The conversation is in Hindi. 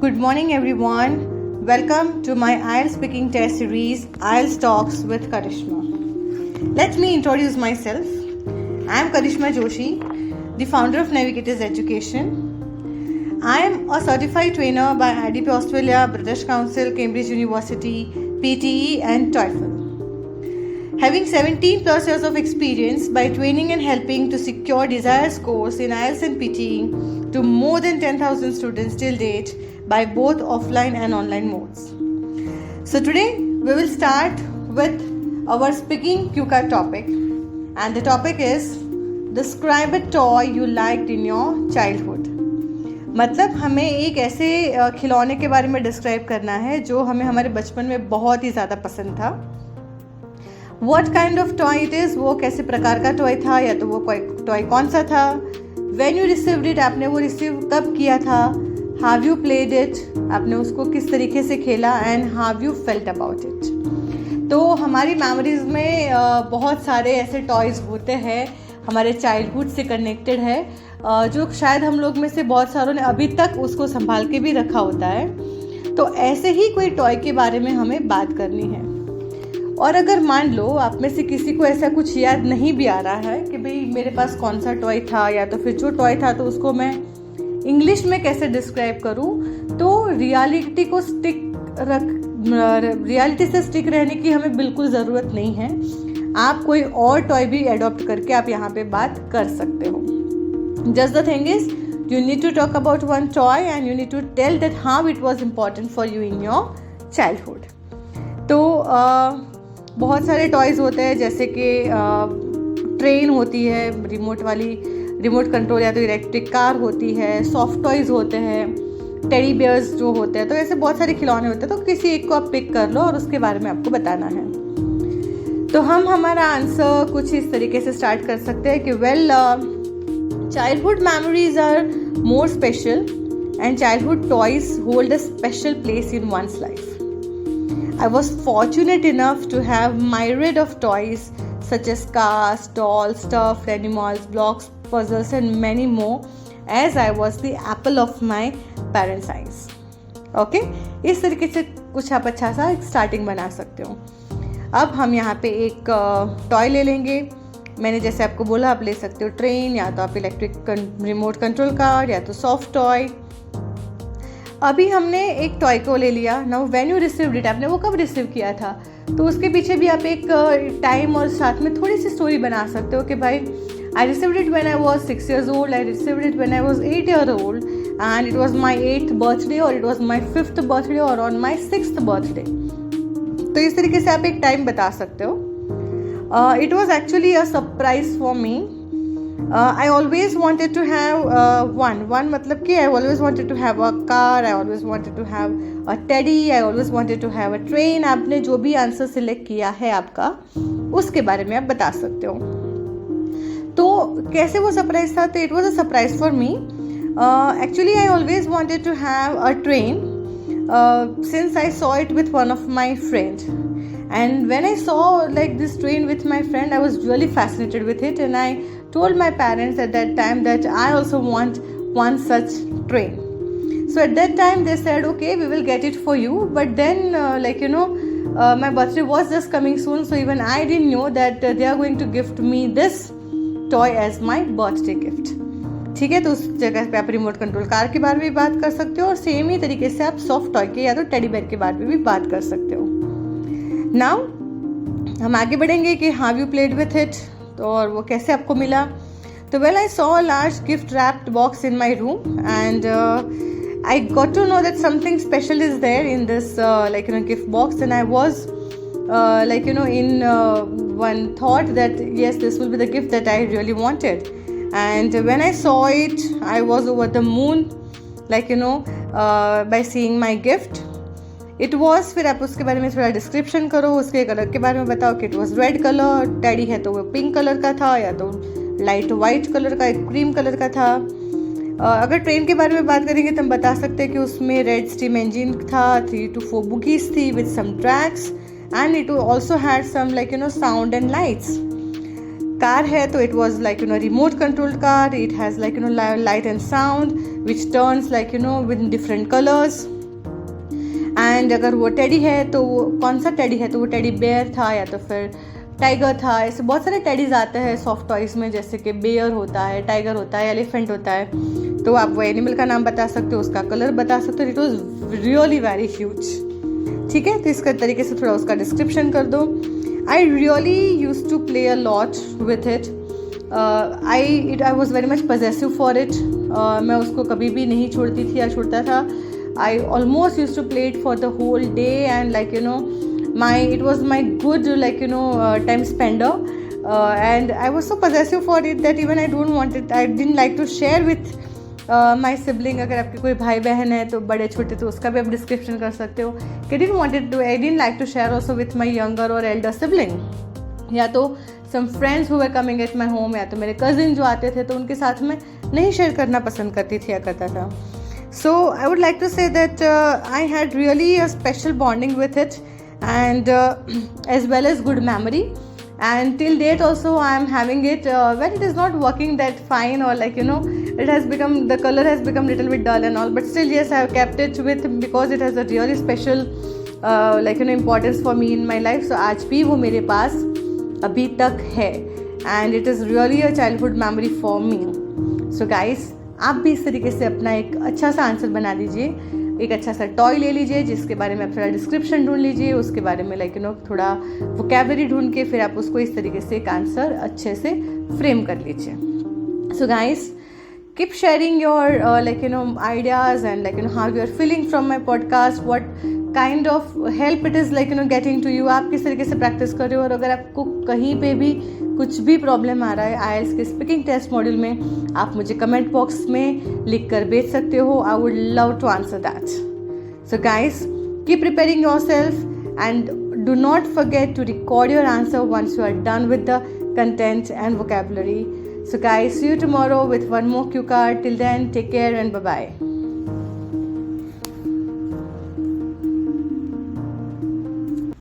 Good morning, everyone. Welcome to my IELTS speaking test series, IELTS Talks with Karishma. Let me introduce myself. I am Karishma Joshi, the founder of Navigators Education. I am a certified trainer by IDP Australia, British Council, Cambridge University, PTE and TOEFL. Having 17 plus years of experience by training and helping to secure desired scores in IELTS and PTE to more than 10,000 students till date by both offline and online modes. So today we will start with our speaking cue card topic, and the topic is describe a toy you liked in your childhood. मतलब हमें एक ऐसे खिलौने के बारे में डिस्क्राइब करना है जो हमें हमारे बचपन में बहुत ही ज़्यादा पसंद था. What kind of toy it is, वो कैसे प्रकार का टॉय था या तो वो टॉय कौन सा था. When you received it, आपने वो रिसीव कब किया था. Have you played it, आपने उसको किस तरीके से खेला. And have you felt about it. तो हमारी मेमोरीज में बहुत सारे ऐसे टॉयज़ होते हैं हमारे चाइल्डहुड से कनेक्टेड है, जो शायद हम लोग में से बहुत सारों ने अभी तक उसको संभाल के भी रखा होता है. तो ऐसे ही कोई टॉय के बारे में हमें बात करनी है. और अगर मान लो आप में से किसी को ऐसा कुछ याद नहीं भी आ रहा है कि भाई मेरे पास कौन सा टॉय था, या तो फिर जो टॉय था तो उसको मैं इंग्लिश में कैसे डिस्क्राइब करूं, तो रियलिटी से स्टिक रहने की हमें बिल्कुल ज़रूरत नहीं है. आप कोई और टॉय भी एडॉप्ट करके आप यहाँ पे बात कर सकते हो. Just the thing is you need to talk about one toy and you need to tell that how it was important for you in your childhood. तो बहुत सारे टॉयज़ होते हैं, जैसे कि ट्रेन होती है रिमोट कंट्रोल, या तो इलेक्ट्रिक कार होती है. सॉफ्ट टॉयज़ होते हैं, टेडी बियर्स जो होते हैं. तो ऐसे बहुत सारे खिलौने होते हैं. तो किसी एक को आप पिक कर लो और उसके बारे में आपको बताना है. तो हम हमारा आंसर कुछ इस तरीके से स्टार्ट कर सकते हैं कि childhood memories are more special and childhood toys hold a special place in one's life. I was fortunate enough to have myriad of toys such as cars, dolls, stuffed animals, blocks, puzzles and many more, as I was the apple of my parents' eyes. Okay? इस तरीके से कुछ आप अच्छा सा स्टार्टिंग बना सकते हो. अब हम यहाँ पे एक टॉय ले लेंगे. मैंने जैसे आपको बोला आप ले सकते हो ट्रेन, या तो आप इलेक्ट्रिक रिमोट कंट्रोल कार, या तो सॉफ्ट टॉय. अभी हमने एक टॉय को ले लिया. Now when you received it, आपने वो कब रिसीव किया था, तो उसके पीछे भी आप एक टाइम और साथ में थोड़ी सी स्टोरी बना सकते हो कि भाई I received it when I was 6 years old, I received it when I was 8 years old, and it was my 8th birthday, और it was my 5th birthday, और ऑन माय 6th birthday. तो इस तरीके से आप एक टाइम बता सकते हो. It was actually a surprise for me. I always wanted to have one मतलब कि I always wanted to have a car, I always wanted to have a teddy, I always wanted to have a train. आपने जो भी आंसर सिलेक्ट किया है आपका, उसके बारे में आप बता सकते हो. तो कैसे वो सरप्राइज था, तो it was a surprise for me. Actually I always wanted to have a train since I saw it with one of my friends. And when I saw like this train with my friend, I was really fascinated with it, and I told my parents at that time that I also want one such train. So at that time they said, okay, we will get it for you. But then my birthday was just coming soon, so even I didn't know that they are going to gift me this toy as my birthday gift. ठीक है, तो उस जगह पे आप रिमोट कंट्रोल कार के बारे में भी बात कर सकते हो, और सेम ही तरीके से आप सॉफ्ट टॉय के या तो टेडी बेयर के बारे में भी बात कर सकते हो. नाउ हम आगे बढ़ेंगे कि how you played with it, तो और वो कैसे आपको मिला. तो well I saw a large gift wrapped box in my room, and I got to know that something special is there in this gift box, and I was in one thought that yes, this will be the gift that I really wanted. And when I saw it, I was over the moon, by seeing my gift. It was, फिर आप उसके बारे में थोड़ा डिस्क्रिप्शन करो, उसके कलर के बारे में बताओ कि it was red colour, teddy है तो वो पिंक कलर का था, या तो लाइट वाइट कलर का, एक क्रीम कलर का था. अगर ट्रेन के बारे में बात करेंगे तो हम बता सकते हैं कि उसमें रेड स्टीम इंजन था, 3 to 4 bogies थी with some tracks, and it also had some sound and lights. Car है तो it was like remote controlled car. It has like light and sound which turns like with different colours. And अगर वो टेडी है तो वो कौन सा टेडी है, तो वो टेडी बेयर था या तो फिर टाइगर था. ऐसे बहुत सारे टेडीज आते हैं सॉफ्ट टॉयज़ में, जैसे कि बेयर होता है, टाइगर होता है, एलिफेंट होता है. तो आप वो एनिमल का नाम बता सकते हो, उसका कलर बता सकते हो. It was really very huge. ठीक है, तो इसका तरीके से थोड़ा उसका डिस्क्रिप्शन कर दो. I really use to play a lot with it. I was very much possessive for it. मैं उसको कभी भी नहीं छोड़ती थी या छोड़ता था. I almost used to play it for the whole day, and like it was my good time spender, and I was so possessive for it that even I didn't like to share with my sibling. अगर आपके कोई भाई बहन है तो बड़े छोटे, तो उसका भी आप डिस्क्रिप्शन कर सकते हो. I didn't like to share also with my younger or elder sibling. या तो some friends who were coming at my home, या तो मेरे कजिन जो आते थे, तो उनके साथ में नहीं शेयर करना पसंद करती थी या करता था. So I would like to say that I had really a special bonding with it, and as well as good memory. And till date also I am having it. When it is not working that fine, or it has become, the color has become little bit dull and all, but still yes, I have kept it with, because it has a really special importance for me in my life. So आज भी वो मेरे पास अभी तक है, and it is really a childhood memory for me. So guys, आप भी इस तरीके से अपना एक अच्छा सा आंसर बना दीजिए. एक अच्छा सा टॉय ले लीजिए जिसके बारे में आप थोड़ा डिस्क्रिप्शन ढूंढ लीजिए, उसके बारे में थोड़ा वोकैबुलरी ढूंढ के फिर आप उसको इस तरीके से एक आंसर अच्छे से फ्रेम कर लीजिए. So guys, keep sharing your ideas and how you are feeling from my podcast, what kind of help it is getting to you. आप किस तरीके से प्रैक्टिस कर रहे हो, और अगर आपको कहीं पे भी कुछ भी प्रॉब्लम आ रहा है IELTS के स्पीकिंग टेस्ट मॉड्यूल में, आप मुझे कमेंट बॉक्स में लिख कर भेज सकते हो. I would love to answer that. So guys, keep preparing yourself and do not forget to record your answer once you are done with the content and vocabulary. So guys, see you tomorrow with one more cue card. Till then, take care and bye-bye.